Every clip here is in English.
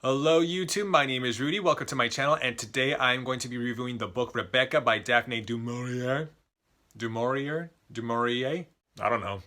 Hello YouTube, my name is Rudy, welcome to my channel, and today I'm going to be reviewing the book Rebecca by Daphne du Maurier? I don't know.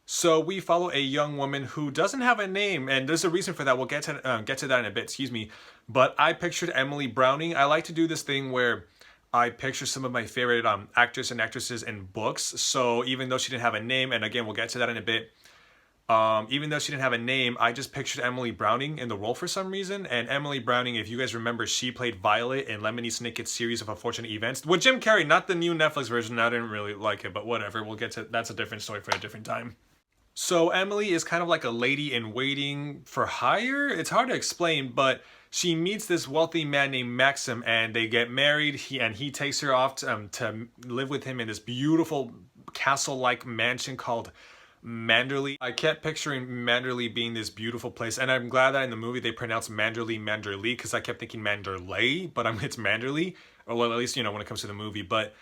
So we follow a young woman who doesn't have a name, and there's a reason for that. We'll get to that in a bit, excuse me. But I pictured Emily Browning. I like to do this thing where I picture some of my favorite actors and actresses in books. So even though she didn't have a name, and again, we'll get to that in a bit, even though she didn't have a name, I just pictured Emily Browning in the role for some reason. And Emily Browning, if you guys remember, she played Violet in Lemony Snicket's series of unfortunate events with Jim Carrey, not the new Netflix version. I didn't really like it, but whatever. We'll get to that's a different story for a different time. So Emily is kind of like a lady in waiting for hire. It's hard to explain, but she meets this wealthy man named Maxim, and they get married. He takes her off to live with him in this beautiful castle-like mansion called Manderley. I kept picturing Manderley being this beautiful place, and I'm glad that in the movie they pronounced Manderley because I kept thinking Manderley, but it's Manderley, or well, at least when it comes to the movie. But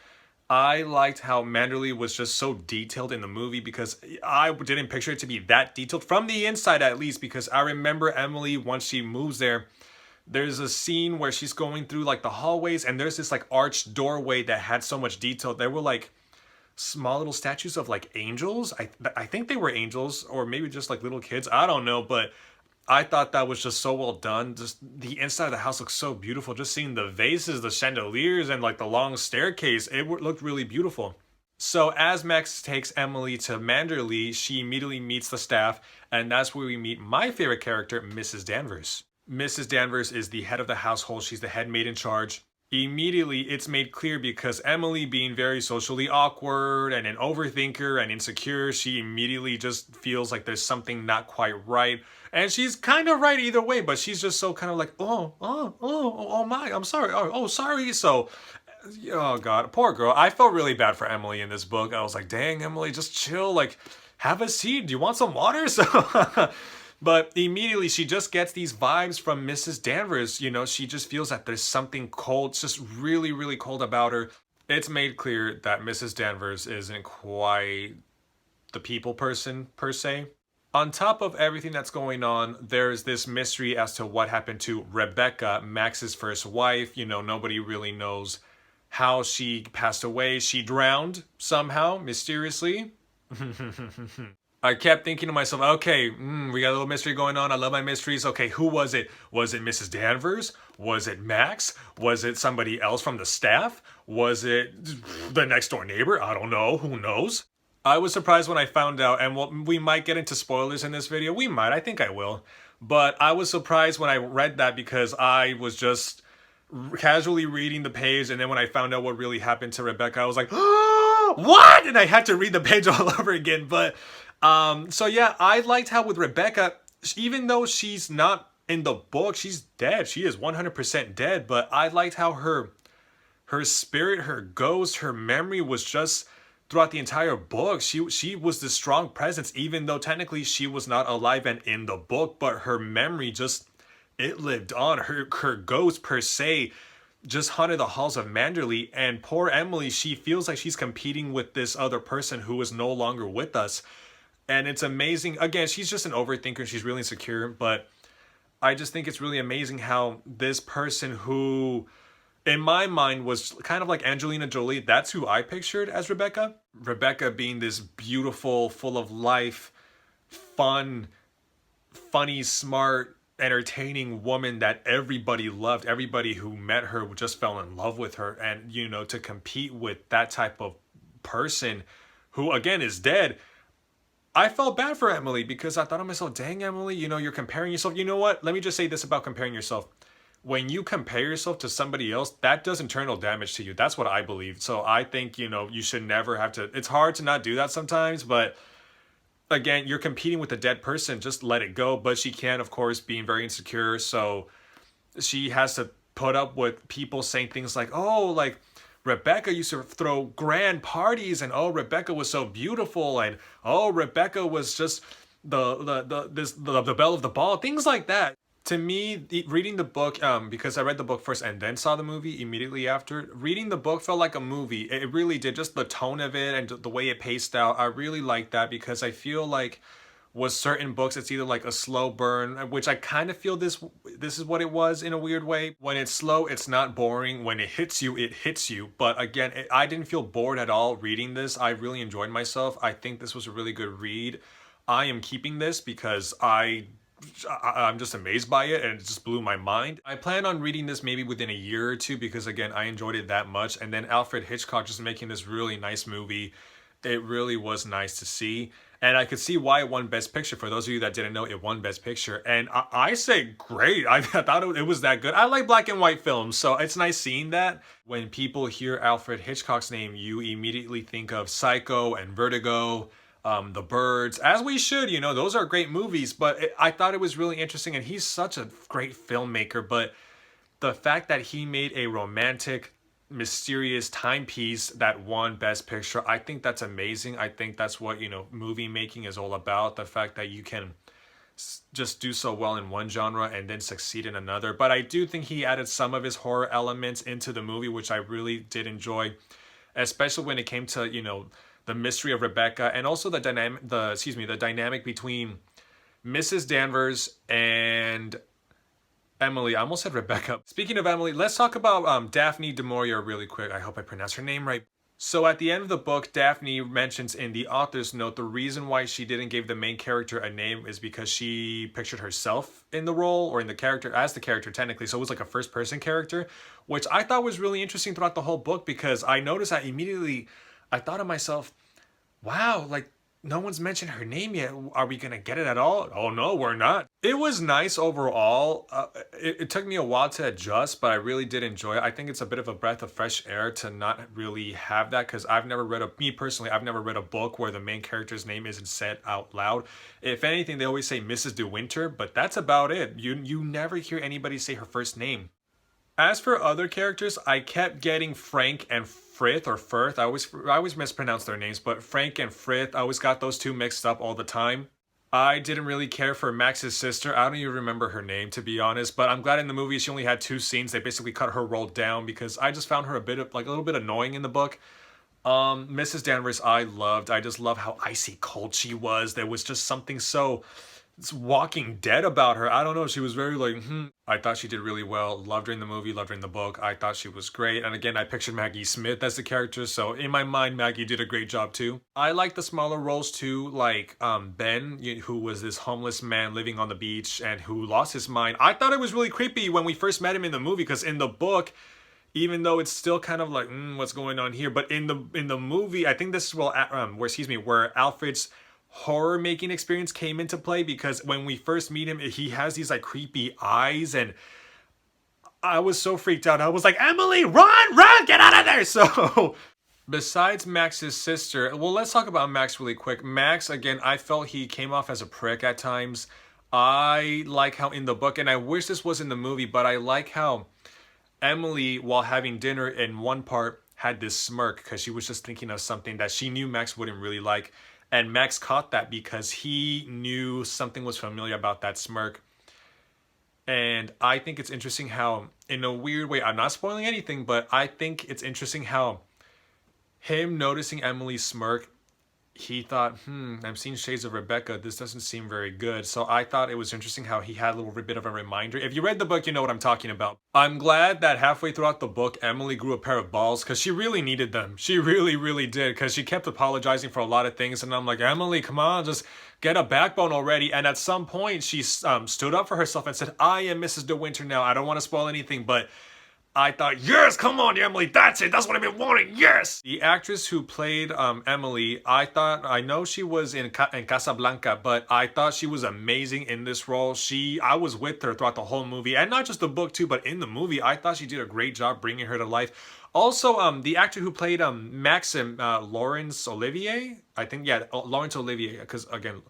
I liked how Manderley was just so detailed in the movie, because I didn't picture it to be that detailed from the inside, at least, because I remember Emily, once she moves there, there's a scene where she's going through like the hallways, and there's this like arched doorway that had so much detail. There were like small little statues of like angels. I think they were angels, or maybe just like little kids. I don't know, but I thought that was just so well done. Just the inside of the house looks so beautiful. Just seeing the vases, the chandeliers, and like the long staircase, it looked really beautiful. So as Max takes Emily to Manderley, she immediately meets the staff, and that's where we meet my favorite character, Mrs. Danvers. Mrs. Danvers is the head of the household. She's the head maid in charge. Immediately, it's made clear, because Emily, being very socially awkward and an overthinker and insecure, she immediately just feels like there's something not quite right. And she's kind of right either way, but she's just so kind of like, oh my, I'm sorry, sorry. So, oh God, poor girl. I felt really bad for Emily in this book. I was like, dang, Emily, just chill, like, have a seat. Do you want some water? So, but immediately she just gets these vibes from Mrs. Danvers. She just feels that there's something cold, just really, really cold about her. It's made clear that Mrs. Danvers isn't quite the people person, per se. On top of everything that's going on, there's this mystery as to what happened to Rebecca, Max's first wife. Nobody really knows how she passed away. She drowned somehow, mysteriously. I kept thinking to myself, okay, we got a little mystery going on. I love my mysteries. Okay, who was it? Was it Mrs. Danvers? Was it Max? Was it somebody else from the staff? Was it the next door neighbor? I don't know. Who knows? I was surprised when I found out, and we might get into spoilers in this video. We might. I think I will. But I was surprised when I read that, because I was just casually reading the page, and then when I found out what really happened to Rebecca, I was like, oh, what? And I had to read the page all over again. But so yeah, I liked how with Rebecca, even though she's not in the book, she's dead. She is 100% dead. But I liked how her spirit, her ghost, her memory was just throughout the entire book. She was the strong presence, even though technically she was not alive and in the book, but her memory just, it lived on. Her ghost per se just haunted the halls of Manderley. And poor Emily, she feels like she's competing with this other person who is no longer with us. And it's amazing. Again, she's just an overthinker. She's really insecure. But I just think it's really amazing how this person who, in my mind, was kind of like Angelina Jolie. That's who I pictured as Rebecca. Rebecca being this beautiful, full of life, funny, smart, entertaining woman that everybody loved. Everybody who met her just fell in love with her. And, to compete with that type of person who, again, is dead, I felt bad for Emily, because I thought to myself, dang, Emily, you're comparing yourself. You know what? Let me just say this about comparing yourself. When you compare yourself to somebody else, that does internal damage to you. That's what I believe. So I think, you should never have to. It's hard to not do that sometimes, but again, you're competing with a dead person. Just let it go. But she can, of course, being very insecure. So she has to put up with people saying things like, oh, like, Rebecca used to throw grand parties, and oh, Rebecca was so beautiful, and oh, Rebecca was just the belle of the ball, things like that. To me, reading the book, because I read the book first and then saw the movie immediately after, reading the book felt like a movie. It really did. Just the tone of it and the way it paced out, I really liked that, because I feel like was certain books, it's either like a slow burn, which I kind of feel this is what it was in a weird way. When it's slow, it's not boring. When it hits you, it hits you. But again, I didn't feel bored at all reading this. I really enjoyed myself. I think this was a really good read. I am keeping this because I'm just amazed by it and it just blew my mind. I plan on reading this maybe within a year or two because again, I enjoyed it that much. And then Alfred Hitchcock just making this really nice movie. It really was nice to see. And I could see why it won Best Picture. For those of you that didn't know, it won Best Picture. And I say great. I thought it was that good. I like black and white films, so it's nice seeing that. When people hear Alfred Hitchcock's name, you immediately think of Psycho and Vertigo, The Birds, as we should, you know, those are great movies. But I thought it was really interesting, and he's such a great filmmaker. But the fact that he made a romantic mysterious timepiece that won Best Picture, I think that's amazing. I think that's what, you know, movie making is all about. The fact that you can just do so well in one genre and then succeed in another. But I do think he added some of his horror elements into the movie, which I really did enjoy, especially when it came to, you know, the mystery of Rebecca and also the dynamic between Mrs. Danvers and Emily. I almost said Rebecca. Speaking of Emily, let's talk about Daphne du Maurier really quick. I hope I pronounced her name right. So at the end of the book, Daphne mentions in the author's note the reason why she didn't give the main character a name is because she pictured herself in the role, or in the character, as the character technically. So it was like a first person character, which I thought was really interesting throughout the whole book because I noticed that immediately I thought to myself, wow, like no one's mentioned her name yet. Are we gonna get it at all? Oh no, we're not. It was nice overall. It took me a while to adjust, but I really did enjoy it. I think it's a bit of a breath of fresh air to not really have that because I've never read me personally, I've never read a book where the main character's name isn't said out loud. If anything, they always say Mrs. De Winter, but that's about it. You never hear anybody say her first name. As for other characters, I kept getting Frank and Frith or Firth. I always mispronounce their names, but Frank and Frith, I always got those two mixed up all the time. I didn't really care for Max's sister. I don't even remember her name, to be honest, but I'm glad in the movie she only had 2 scenes. They basically cut her role down because I just found her a little bit annoying in the book. Mrs. Danvers, I loved. I just love how icy cold she was. There was just something so Walking Dead about her. I don't know. She was very like, I thought she did really well. Loved her in the movie, loved her in the book. I thought she was great. And again, I pictured Maggie Smith as the character. So in my mind, Maggie did a great job too. I like the smaller roles too, like Ben, who was this homeless man living on the beach and who lost his mind. I thought it was really creepy when we first met him in the movie because in the book, even though it's still kind of like, what's going on here? But in the movie, I think this is where Alfred's horror making experience came into play because when we first meet him, he has these like creepy eyes and I was so freaked out. I was like, Emily, run, get out of there. So besides Max's sister, well, let's talk about Max really quick. Max, again, I felt he came off as a prick at times. I like how in the book, and I wish this was in the movie, but I like how Emily, while having dinner in one part, had this smirk because she was just thinking of something that she knew Max wouldn't really like. And Max caught that because he knew something was familiar about that smirk. And I think it's interesting how, in a weird way, I'm not spoiling anything, but I think it's interesting how him noticing Emily's smirk, he thought, I'm seeing shades of Rebecca. This doesn't seem very good. So I thought it was interesting how he had a little bit of a reminder. If you read the book, you know what I'm talking about. I'm glad that halfway throughout the book, Emily grew a pair of balls because she really needed them. She really, really did because she kept apologizing for a lot of things. And I'm like, Emily, come on, just get a backbone already. And at some point, she stood up for herself and said, I am Mrs. De Winter now. I don't want to spoil anything, but I thought, yes, come on, Emily, that's it. That's what I've been wanting, yes! The actress who played Emily, I know she was in Casablanca, but I thought she was amazing in this role. I was with her throughout the whole movie, and not just the book too, but in the movie, I thought she did a great job bringing her to life. Also, the actor who played Maxim, Laurence Olivier, I think, yeah, Laurence Olivier, because again,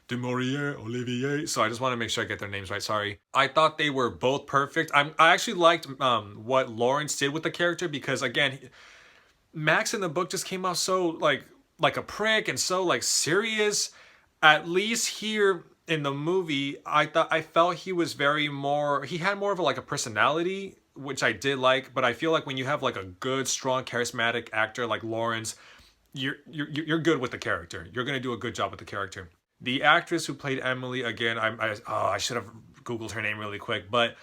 de Maurier, Olivier. So I just want to make sure I get their names right. Sorry. I thought they were both perfect. I actually liked what Lawrence did with the character because again, Max in the book just came off so like a prick and so like serious. At least here in the movie, I felt he was he had more of a personality, which I did like. But I feel like when you have like a good, strong, charismatic actor like Lawrence, you're good with the character. You're gonna do a good job with the character. The actress who played Emily, again, I should have Googled her name really quick, but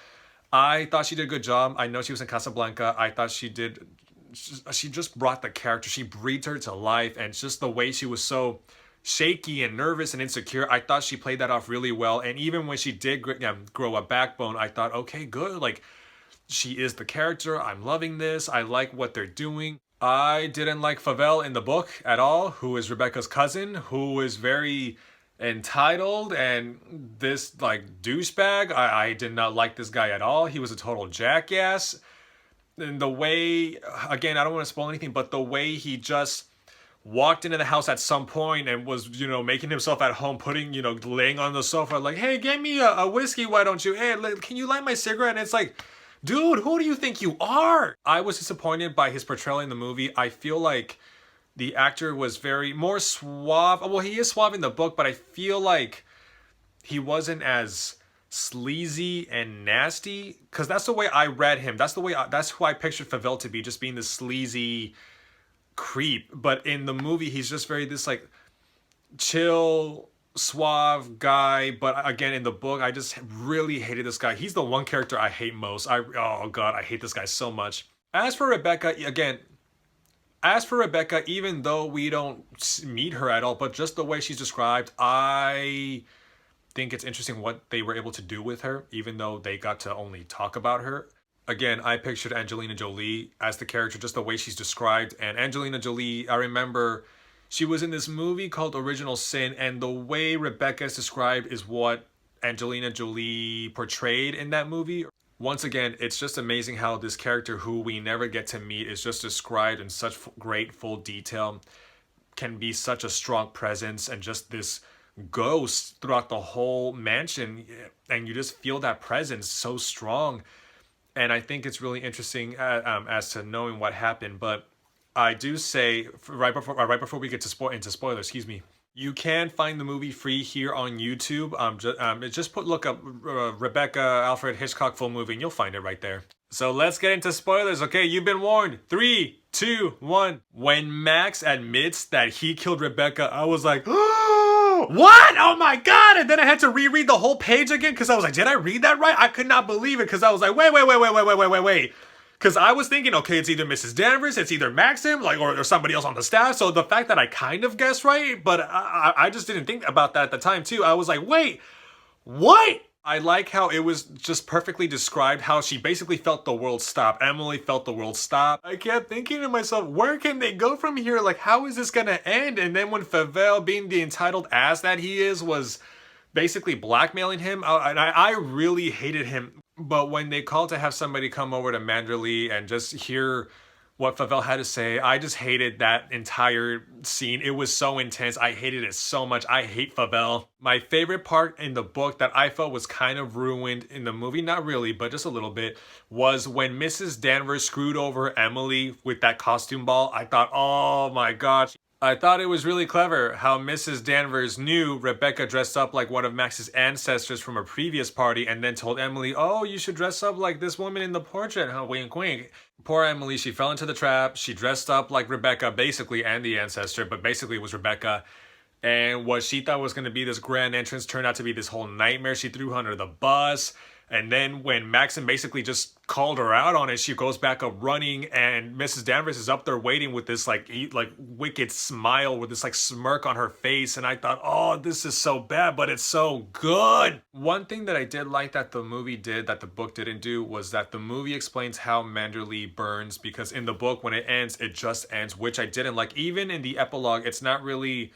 I thought she did a good job. I know she was in Casablanca. I thought she just brought the character. She breathed her to life, and just the way she was so shaky and nervous and insecure, I thought she played that off really well. And even when she did grow a backbone, I thought, okay, good. Like, she is the character. I'm loving this. I like what they're doing. I didn't like Favel in the book at all, who is Rebecca's cousin, who is very entitled and this like douchebag. I did not like this guy at all. He was a total jackass. And the way, again, I don't want to spoil anything, but the way he just walked into the house at some point and was, making himself at home, putting, laying on the sofa, like, hey, get me a whiskey, why don't you? Hey, can you light my cigarette? And it's like, dude, who do you think you are? I was disappointed by his portrayal in the movie. I feel like the actor was very more suave. Well, he is suave in the book, but I feel like he wasn't as sleazy and nasty, because that's the way I read him. That's who I pictured Favel to be, just being this sleazy creep. But in the movie, he's just very this like chill, suave guy. But again, in the book, I just really hated this guy. He's the one character I hate most. Oh god, I hate this guy so much. As for Rebecca, even though we don't meet her at all, but just the way she's described, I think it's interesting what they were able to do with her, even though they got to only talk about her. Again, I pictured Angelina Jolie as the character, just the way she's described. And Angelina Jolie, I remember she was in this movie called Original Sin, and the way Rebecca is described is what Angelina Jolie portrayed in that movie. Once again, it's just amazing how this character, who we never get to meet, is just described in such great full detail, can be such a strong presence, and just this ghost throughout the whole mansion, and you just feel that presence so strong. And I think it's really interesting as to knowing what happened. But I do say, right before we get to into spoilers, you can find the movie free here on YouTube. Look up Rebecca Alfred Hitchcock full movie, and you'll find it right there. So let's get into spoilers. Okay, you've been warned. 3, 2, 1. When Max admits that he killed Rebecca, I was like, what? Oh my god! And then I had to reread the whole page again because I was like, did I read that right? I could not believe it because I was like, wait. Because I was thinking, okay, it's either Mrs. Danvers, it's either Maxim, like, or somebody else on the staff. So the fact that I kind of guessed right, but I just didn't think about that at the time too. I was like, wait, what? I like how it was just perfectly described how she basically felt the world stop. Emily felt the world stop. I kept thinking to myself, where can they go from here? Like, how is this gonna end? And then when Favel, being the entitled ass that he is, was basically blackmailing him, I really hated him. But when they called to have somebody come over to Manderley and just hear what Favel had to say, I just hated that entire scene. It was so intense. I hated it so much. I hate Favel. My favorite part in the book that I felt was kind of ruined in the movie, not really, but just a little bit, was when Mrs. Danvers screwed over Emily with that costume ball. I thought, oh my gosh. I thought it was really clever how Mrs. Danvers knew Rebecca dressed up like one of Max's ancestors from a previous party and then told Emily, oh, you should dress up like this woman in the portrait, huh? Wink, wink. Poor Emily, she fell into the trap. She dressed up like Rebecca, basically, and the ancestor, but basically it was Rebecca. And what she thought was going to be this grand entrance turned out to be this whole nightmare. She threw her under the bus. And then when Maxim basically just called her out on it, she goes back up running, and Mrs. Danvers is up there waiting with this like wicked smile, with this like smirk on her face. And I thought, oh, this is so bad, but it's so good. One thing that I did like that the movie did that the book didn't do was that the movie explains how Manderley burns, because in the book, when it ends, it just ends, which I didn't like. Even in the epilogue, it's not really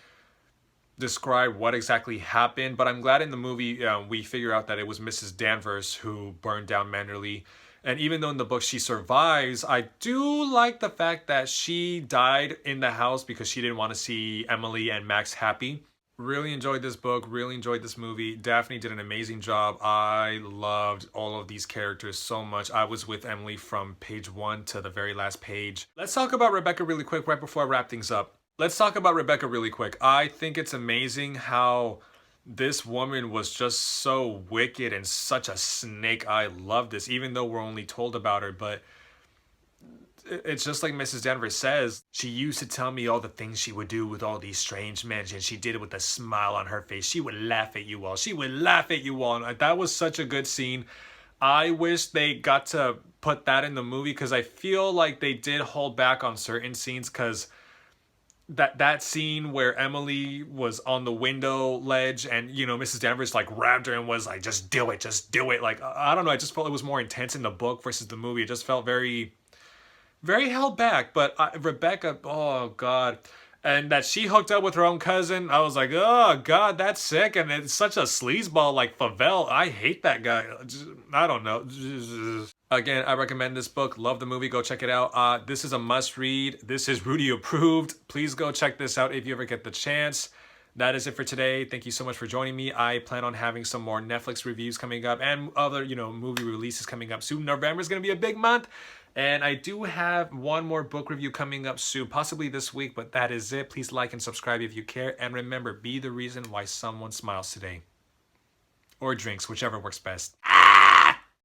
describe what exactly happened, but I'm glad in the movie we figure out that it was Mrs. Danvers who burned down Manderley. And even though in the book she survives, I do like the fact that she died in the house because she didn't want to see Emily and Max happy. Really enjoyed this book, really enjoyed this movie. Daphne did an amazing job. I loved all of these characters so much. I was with Emily from page 1 to the very last page. Let's talk about Rebecca really quick right before I wrap things up. Let's talk about Rebecca really quick. I think it's amazing how this woman was just so wicked and such a snake. I love this, even though we're only told about her. But it's just like Mrs. Danvers says. She used to tell me all the things she would do with all these strange men, and she did it with a smile on her face. She would laugh at you all. She would laugh at you all. And that was such a good scene. I wish they got to put that in the movie because I feel like they did hold back on certain scenes because that scene where Emily was on the window ledge and Mrs. Danvers like grabbed her and was like, just do it. Like, I don't know, I just felt it was more intense in the book versus the movie. It just felt very, very held back. But Rebecca, oh god, and that she hooked up with her own cousin, I was like, oh god, that's sick. And it's such a sleazeball like Favell. I hate that guy. I don't know. Again, I recommend this book. Love the movie. Go check it out. This is a must read. This is Rudy approved. Please go check this out if you ever get the chance. That is it for today. Thank you so much for joining me. I plan on having some more Netflix reviews coming up and other, movie releases coming up soon. November is going to be a big month. And I do have one more book review coming up soon, possibly this week, but that is it. Please like and subscribe if you care. And remember, be the reason why someone smiles today. Or drinks, whichever works best.